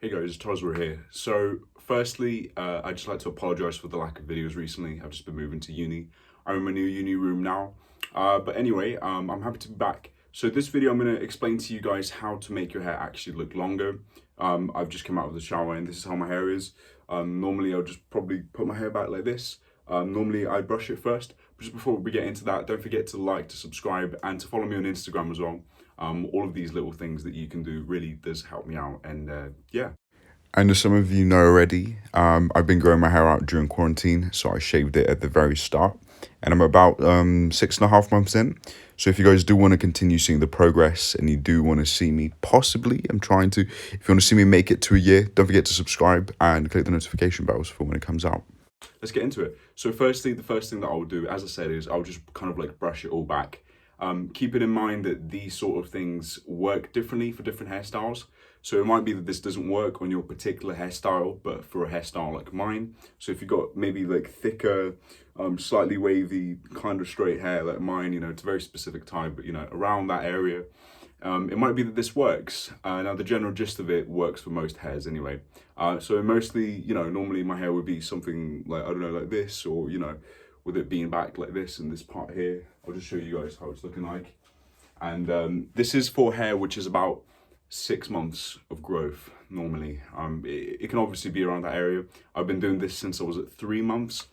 Hey guys, Tozyro here. So firstly, I'd just like to apologise for the lack of videos recently. I've just been moving to uni. I'm in my new uni room now. But anyway, I'm happy to be back. So this video, I'm going to explain to you guys how to make your hair actually look longer. I've just come out of the shower and this is how my hair is. Normally, I'll just probably put my hair back like this. Normally, I brush it first. But just before we get into that, don't forget to like, to subscribe, and to follow me on Instagram as well. All of these little things that you can do really does help me out, and yeah. And as some of you know already, I've been growing my hair out during quarantine, so I shaved it at the very start, and I'm about 6.5 months in. So if you guys do want to continue seeing the progress, and you do want to see me possibly, if you want to see me make it to a year, don't forget to subscribe and click the notification bells for when it comes out. Let's get into it. So firstly, the first thing that I'll do, as I said, is I'll just kind of like brush it all back. Keeping in mind that these sort of things work differently for different hairstyles. So it might be that this doesn't work on your particular hairstyle, but for a hairstyle like mine. So if you've got maybe like thicker, slightly wavy, kind of straight hair like mine, you know, it's a very specific type, but you know, around that area, it might be that this works. Now the general gist of it works for most hairs anyway. So mostly, you know, normally my hair would be something like, I don't know, like this, or, you know, with it being back like this and this part here. I'll just show you guys how it's looking like. And this is for hair which is about 6 months of growth normally. It can obviously be around that area. I've been doing this since I was at 3 months,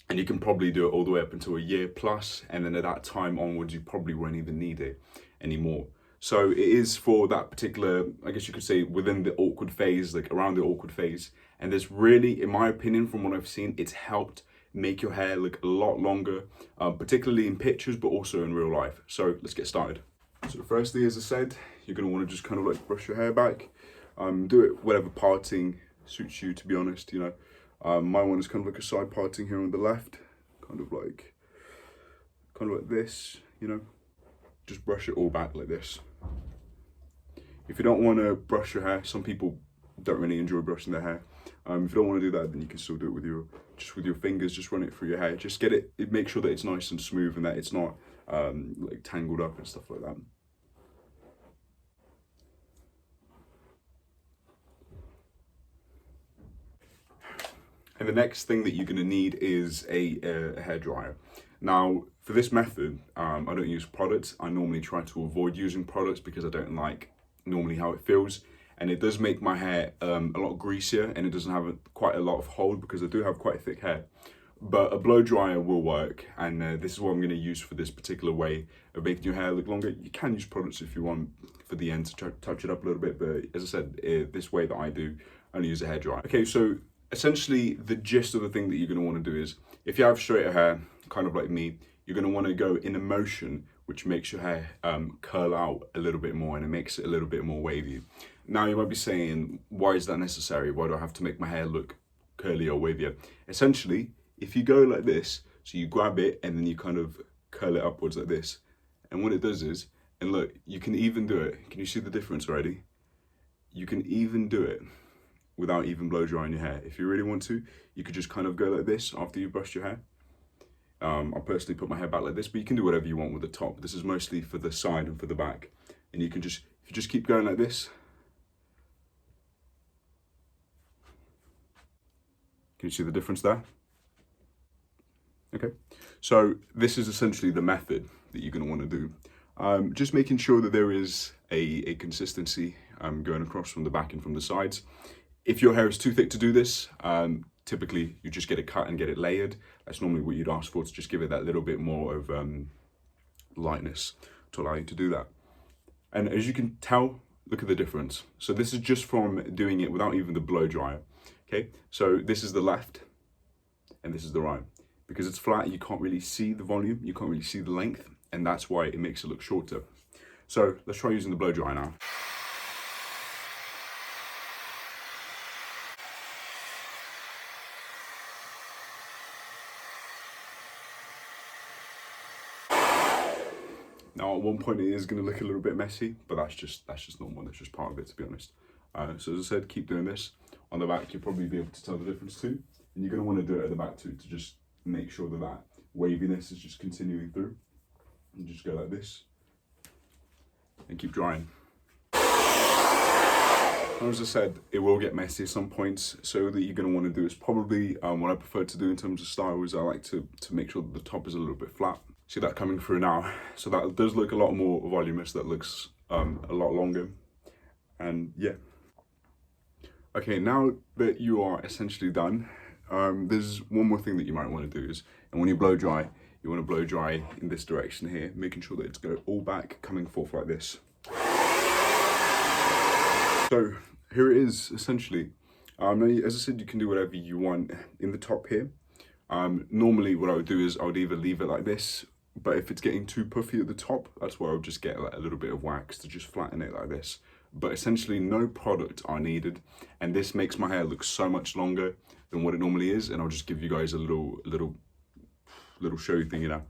and you can probably do it all the way up until a year plus, and then at that time onwards you probably won't even need it anymore. So it is for that particular, I guess you could say, within the awkward phase, like around the awkward phase. And there's really, in my opinion, from what I've seen, it's helped make your hair look a lot longer, particularly in pictures, but also in real life. So let's get started. So firstly, as I said, you're gonna wanna just kind of like brush your hair back. Do it whatever parting suits you, to be honest, you know. My one is kind of like a side parting here on the left, kind of like this, you know. Just brush it all back like this. If you don't wanna brush your hair, some people don't really enjoy brushing their hair. If you don't want to do that, then you can still do it with your fingers. Just run it through your hair. Just make sure that it's nice and smooth and that it's not like tangled up and stuff like that. And the next thing that you're going to need is a hair dryer. Now, for this method, I don't use products. I normally try to avoid using products because I don't like normally how it feels. And it does make my hair a lot greasier, and it doesn't have quite a lot of hold because I do have quite thick hair. But a blow dryer will work, and this is what I'm going to use for this particular way of making your hair look longer. You can use products if you want for the end to touch it up a little bit, but as I said, this way that I do, I only use a hair dryer. Okay, so essentially the gist of the thing that you're going to want to do is, if you have straighter hair, kind of like me, you're going to want to go in a motion which makes your hair curl out a little bit more, and it makes it a little bit more wavy. Now you might be saying, why is that necessary? Why do I have to make my hair look curly or wavier? Essentially, if you go like this, so you grab it and then you kind of curl it upwards like this, and what it does is, and look, you can even do it. Can you see the difference already? You can even do it without even blow drying your hair. If you really want to, you could just kind of go like this after you've brushed your hair. I personally put my hair back like this, but you can do whatever you want with the top. This is mostly for the side and for the back. And you can just, if you just keep going like this, can you see the difference there? Okay, so this is essentially the method that you're going to want to do. Just making sure that there is a consistency going across from the back and from the sides. If your hair is too thick to do this, typically you just get it cut and get it layered. That's normally what you'd ask for, to just give it that little bit more of lightness to allow you to do that. And as you can tell, look at the difference. So this is just from doing it without even the blow dryer. Okay, so this is the left and this is the right. Because it's flat, you can't really see the volume, you can't really see the length, and that's why it makes it look shorter. So let's try using the blow dryer now. Now at one point it is going to look a little bit messy, but that's just normal. That's just part of it, to be honest. So as I said, keep doing this. On the back, you'll probably be able to tell the difference too, and you're going to want to do it at the back too, to just make sure that that waviness is just continuing through. And just go like this and keep drying. As I said, it will get messy at some points, so that you're going to want to do is probably what I prefer to do in terms of style is I like to make sure that the top is a little bit flat. See that coming through now? So that does look a lot more voluminous, that looks a lot longer. And yeah. Okay, now that you are essentially done, there's one more thing that you might want to do is, and when you blow dry, you want to blow dry in this direction here, making sure that it's going all back, coming forth like this. So here it is, essentially. As I said, you can do whatever you want in the top here. Normally what I would do is I would either leave it like this, but if it's getting too puffy at the top, that's where I would just get like a little bit of wax to just flatten it like this. But essentially no product are needed, and this makes my hair look so much longer than what it normally is. And I'll just give you guys a little show thing, you know.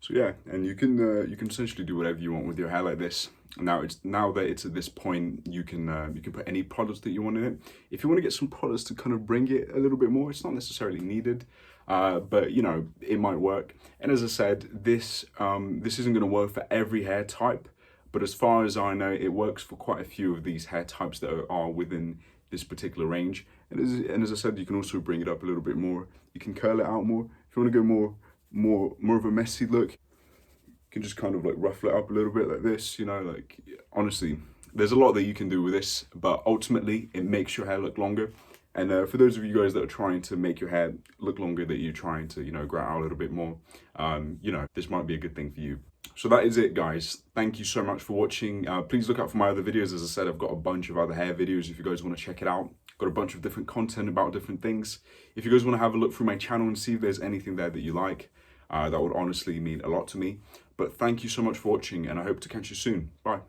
So yeah, and you can essentially do whatever you want with your hair like this. Now that it's at this point, you can put any products that you want in it. If you want to get some products to kind of bring it a little bit more, it's not necessarily needed, but you know, it might work. And as I said, this isn't going to work for every hair type, but as far as I know, it works for quite a few of these hair types that are within this particular range. And as I said, you can also bring it up a little bit more. You can curl it out more. If you want to go more of a messy look, you can just kind of like ruffle it up a little bit like this, you know. Like, honestly, there's a lot that you can do with this, but ultimately it makes your hair look longer. And for those of you guys that are trying to make your hair look longer, that you're trying to, you know, grow out a little bit more, you know, this might be a good thing for you. So that is it, guys. Thank you so much for watching. Please look out for my other videos. As I said, I've got a bunch of other hair videos if you guys want to check it out. Got a bunch of different content about different things. If you guys want to have a look through my channel and see if there's anything there that you like, that would honestly mean a lot to me. But thank you so much for watching, and I hope to catch you soon. Bye.